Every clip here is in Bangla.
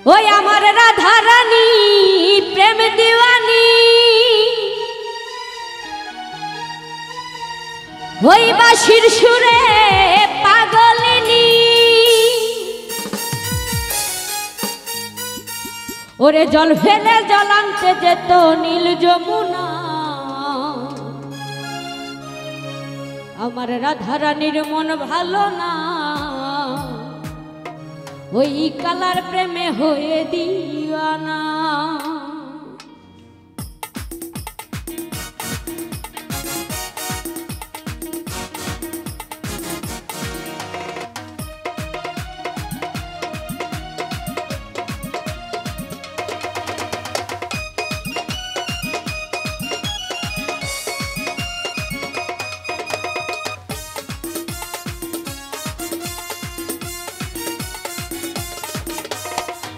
ওই আমার রাধা রানী প্রেম দিওয়ানি ওই বাঁশির সুরে পাগলিনী ওরে জল ফেলে জল আনতে যেত নীল যমুনা আমার রাধা রানীর মন ভালো না ওই কালার প্রেমে হয়ে দিওয়ানা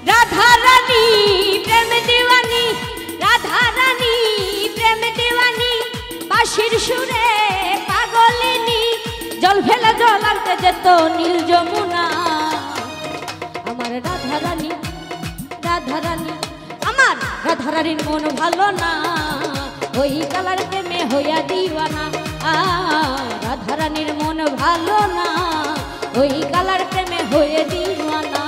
राधा रानी प्रेम दीवानी राधा रानी प्रेम दीवानी बाँशिर सुरे पागलिनी जल फेले जल आनते जेत नील यमुना आमार राधा रानी आमार राधा रानीर मन भालो ना ओई कालार प्रेमे हइया दीवाना राधा रानीर मन भालो ना ओई कालार प्रेमे हइया दीवाना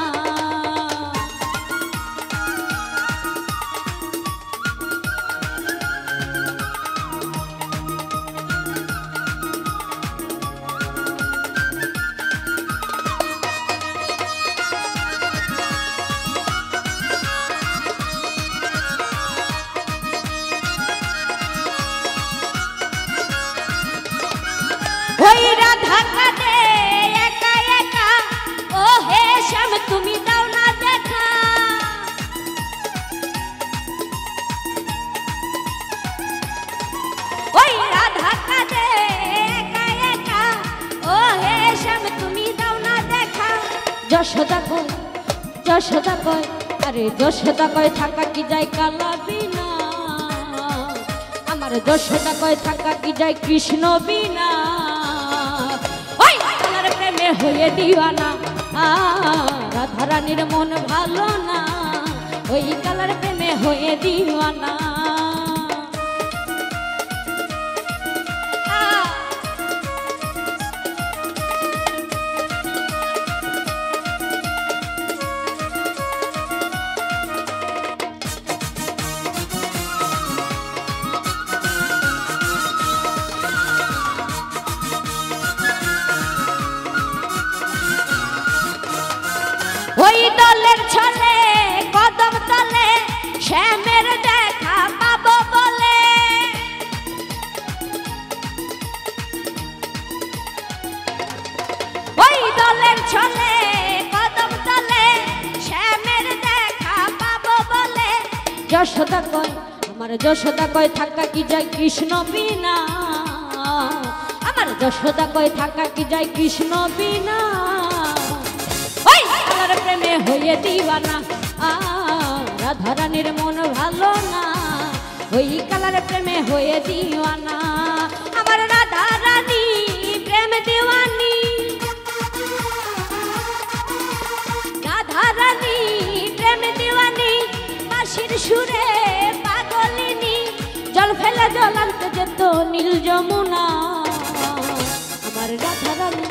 ওই রাধা কাঁদে একা একা ও হে শ্যাম তুমি দাও না দেখা ওই রাধা কাঁদে একা একা ও হে শ্যাম তুমি দাও না দেখা যশোদা কয় আরে যশোদা কয় থাকা কি যায় কালা বিনা আমার যশোদা কয় থাকা কি যায় কৃষ্ণ বিনা প্রেমে হয়ে দিওয়ানা রাধা রানীর মন ভালো না ওই কালার প্রেমে হয়ে দিওয়ানা ওই দলের ছলে কদম তলে শ্যামের দেখা পাবো বলে ওই দলের ছলে কদম তলে শ্যামের দেখা পাবো বলে যশোদা কয় আমার যশোদা কয় থাকা কি যায় কৃষ্ণ বিনা আমার যশোদা কয় থাকা কি যায় কৃষ্ণ বিনা প্রেমে হয়ে দিওয়ানা রাধা রানীর মন ভালো না ওই কালার প্রেমে হয়ে দিওয়ানা আমার রাধা রানী প্রেম দিওয়ানি রাধা রানী প্রেম দিওয়ানি বাঁশির সুরে পাগলিনী জল ফেলে জল আনতে যেত নীল যমুনা আমার রাধা রানী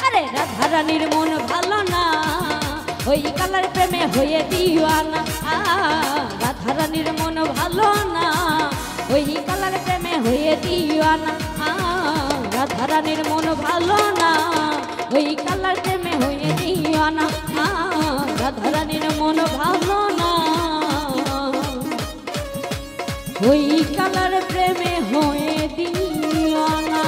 আরে রাধা রানীর মন ভালো না ওই কালার প্রেমে হয়ে দিওয়ানা রাধা রানীর মন ভালো না ওই কালার প্রেমে হয়ে দিওয়ানা রাধা রানীর মন ভালো না ওই কালার প্রেমে হয়ে দিওয়ানা রাধা রানীর মন ভালো না ওই কালার প্রেমে হয়ে দিওয়ানা।